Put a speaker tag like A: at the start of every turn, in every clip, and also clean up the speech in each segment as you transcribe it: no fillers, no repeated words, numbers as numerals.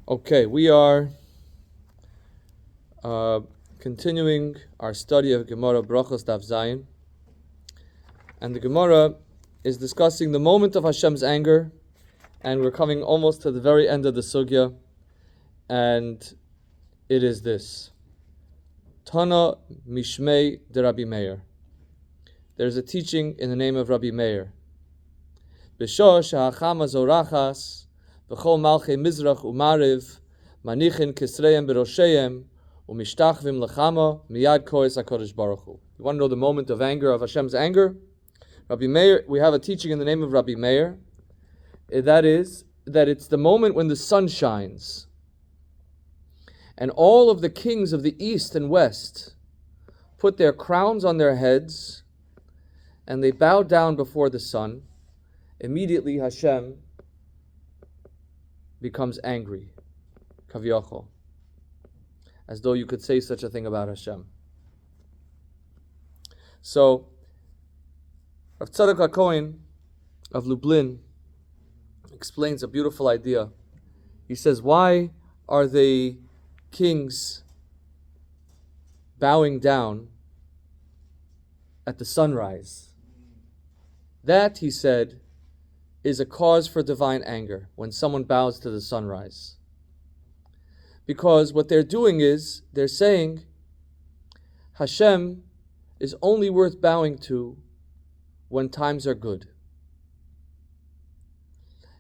A: Okay, we are continuing our study of Gemara Brachos Daf Zayin, and the Gemara is discussing the moment of Hashem's anger, and we're coming almost to the very end of the sugya, and it is this: Tana Mishmei de Rabbi Meir. There's a teaching in the name of Rabbi Meir. B'shah shehachama zorachas v'chol malchei mizrach u'mariv manichin kisreim b'rosheim u'mishtachvim lechama miyad koes HaKadosh Baruch Hu. You want to know the moment of anger, of Hashem's anger? Rabbi Meir, we have a teaching in the name of Rabbi Meir. That is, that it's the moment when the sun shines and all of the kings of the east and west put their crowns on their heads and they bow down before the sun. Immediately Hashem becomes angry, kaviyachol, as though you could say such a thing about Hashem. So, Rav Tzadok HaKohen of Lublin explains a beautiful idea. He says, why are the kings bowing down at the sunrise? That, he said, is a cause for divine anger when someone bows to the sunrise. Because what they're doing is, they're saying, Hashem is only worth bowing to when times are good.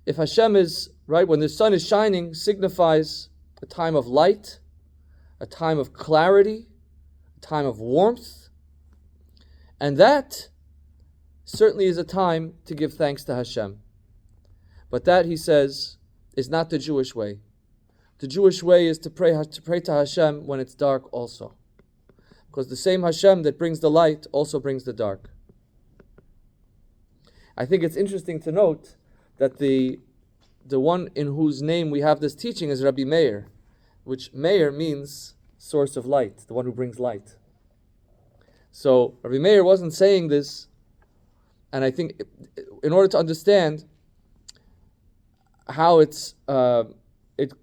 A: If Hashem is, right, when the sun is shining, signifies a time of light, a time of clarity, a time of warmth, and that certainly is a time to give thanks to Hashem. But that, he says, is not the Jewish way. The Jewish way is to pray to Hashem when it's dark also. Because the same Hashem that brings the light also brings the dark. I think it's interesting to note that the one in whose name we have this teaching is Rabbi Meir, which Meir means source of light, the one who brings light. So Rabbi Meir wasn't saying this, and I think in order to understand how it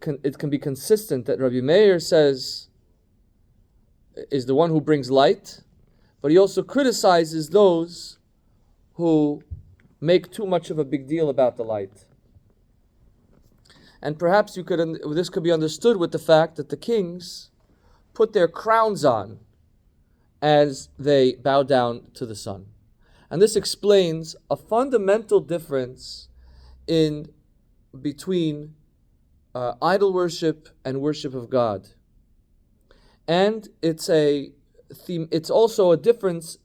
A: can be consistent that Rabbi Meir says is the one who brings light, but he also criticizes those who make too much of a big deal about the light. And perhaps this could be understood with the fact that the kings put their crowns on as they bow down to the sun. And this explains a fundamental difference between idol worship and worship of God. And it's also a difference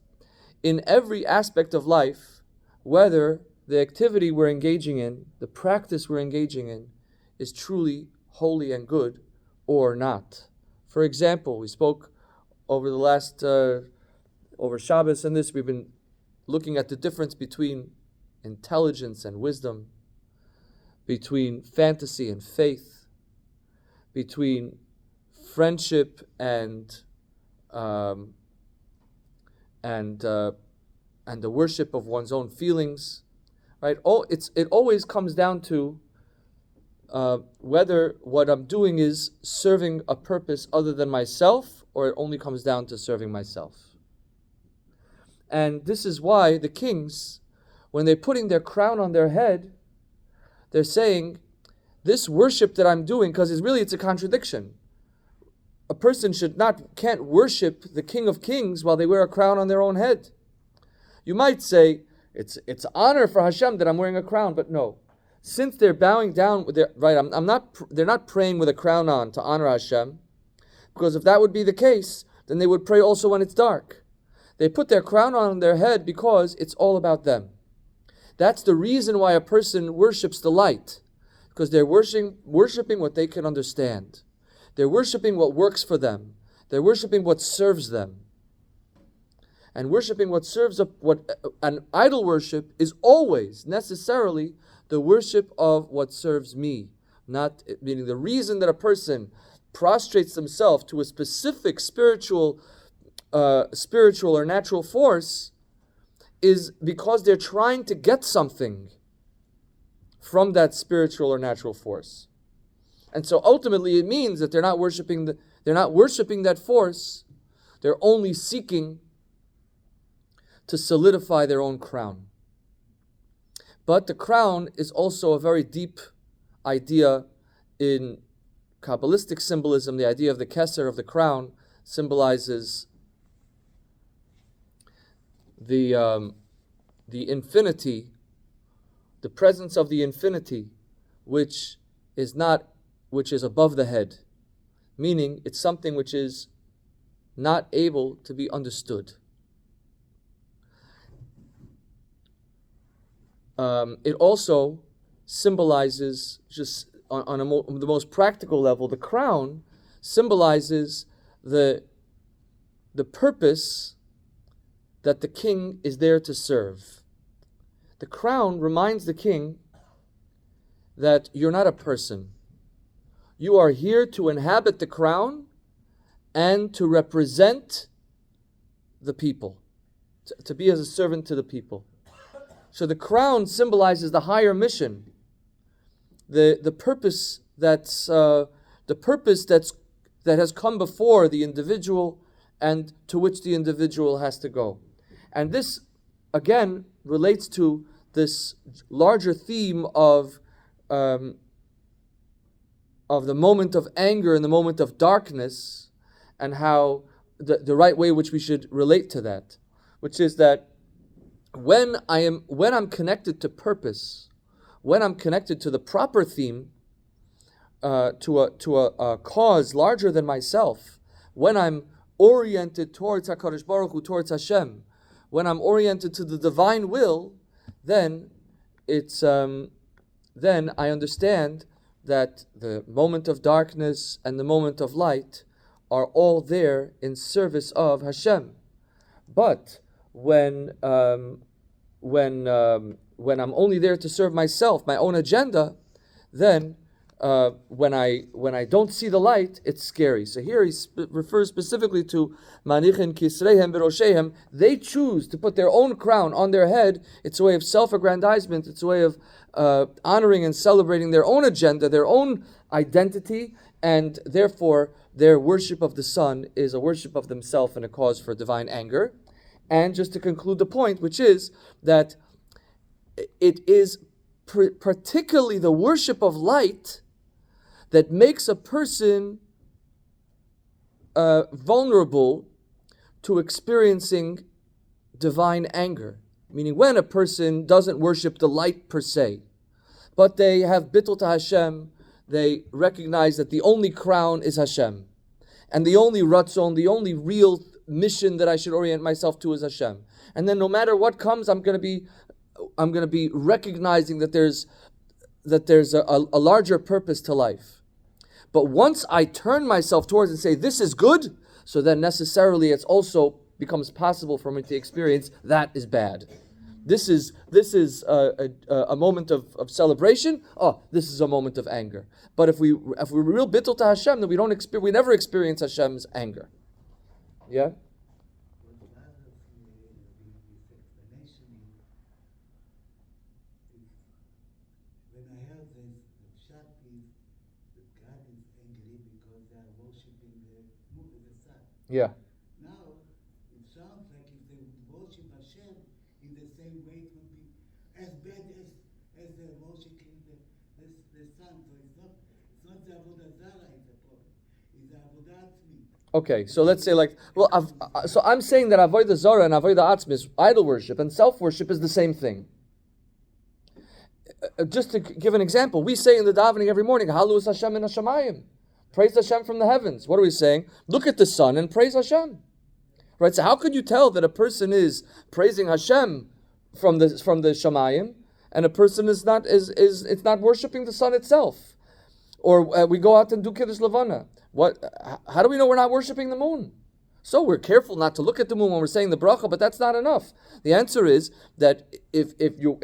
A: in every aspect of life, whether the activity we're engaging in, the practice we're engaging in, is truly holy and good or not. For example, we spoke over the last, over Shabbos and this, we've been looking at the difference between intelligence and wisdom, between fantasy and faith, between friendship and the worship of one's own feelings, right? It always comes down to whether what I'm doing is serving a purpose other than myself, or it only comes down to serving myself. And this is why the kings, when they're putting their crown on their head, they're saying, this worship that I'm doing, because it's a contradiction. A person can't worship the King of Kings while they wear a crown on their own head. You might say, it's honor for Hashem that I'm wearing a crown, but no. Since they're bowing down, they're not praying with a crown on to honor Hashem, because if that would be the case, then they would pray also when it's dark. They put their crown on their head because it's all about them. That's the reason why a person worships the light, because they're worshiping what they can understand. They're worshiping what works for them. They're worshiping what serves them. And worshiping what serves an idol worship is always necessarily the worship of what serves me. Not meaning the reason that a person prostrates themselves to a specific spiritual or natural force is because they're trying to get something from that spiritual or natural force. And so ultimately it means that they're not worshiping that force. They're only seeking to solidify their own crown. But the crown is also a very deep idea in Kabbalistic symbolism. The idea of the keser, of the crown, symbolizes the infinity, the presence of the infinity, which is above the head, meaning it's something which is not able to be understood. It also symbolizes, just on the most practical level, the crown symbolizes the purpose that the king is there to serve. The crown reminds the king that you're not a person. You are here to inhabit the crown and to represent the people, to be as a servant to the people. So the crown symbolizes the higher mission, the purpose that has come before the individual and to which the individual has to go. And this again relates to this larger theme of the moment of anger and the moment of darkness, and how the right way which we should relate to that, which is that when I'm connected to purpose, when I'm connected to the proper theme, to a cause larger than myself, when I'm oriented towards HaKadosh Baruch Hu, towards Hashem, when I'm oriented to the divine will, then then I understand that the moment of darkness and the moment of light are all there in service of Hashem. But when I'm only there to serve myself, my own agenda, then when I don't see the light, it's scary. So here he refers specifically to Manichin Kisreihem Beroshehem. They choose to put their own crown on their head. It's a way of self-aggrandizement. It's a way of honoring and celebrating their own agenda, their own identity, and therefore their worship of the sun is a worship of themselves and a cause for divine anger. And just to conclude the point, which is that it is particularly the worship of light that makes a person vulnerable to experiencing divine anger. Meaning when a person doesn't worship the light per se, but they have bittul to Hashem, they recognize that the only crown is Hashem. And the only ratzon, the only real mission that I should orient myself to is Hashem. And then no matter what comes, I'm going to be recognizing that there's a larger purpose to life. But once I turn myself towards and say, this is good, so then necessarily it's also becomes possible for me to experience that is bad. This is a moment of celebration. Oh, this is a moment of anger. But if we're real bittul to Hashem, then we never experience Hashem's anger. Yeah? Yeah.
B: Now, it sounds like if they worship Hashem in the same way, it would be as bad as they're worshiping the sun. So it's not the Avodah Zarah is the problem. It's the Avodah Atzmi.
A: Okay, so let's say so I'm saying that Avodah Zarah and Avodah Atzmi, idol worship and self-worship, is the same thing. Just to give an example, we say in the davening every morning, Halus Hashem in Hashemayim. Praise Hashem from the heavens. What are we saying? Look at the sun and praise Hashem. Right? So how could you tell that a person is praising Hashem from the Shamayim and a person is not worshiping the sun itself? Or we go out and do Kiddush Levana. How do we know we're not worshiping the moon? So we're careful not to look at the moon when we're saying the bracha, but that's not enough. The answer is that if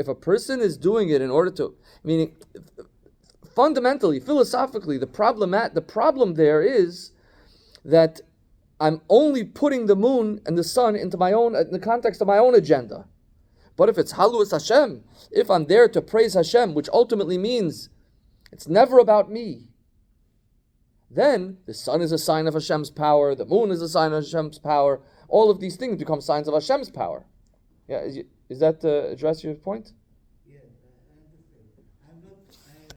A: a person is doing it in order to, meaning fundamentally, philosophically, the problem there is that I'm only putting the moon and the sun in the context of my own agenda. But if it's Halus Hashem, if I'm there to praise Hashem, which ultimately means it's never about me, then the sun is a sign of Hashem's power, the moon is a sign of Hashem's power. All of these things become signs of Hashem's power. Yeah, is that address your point?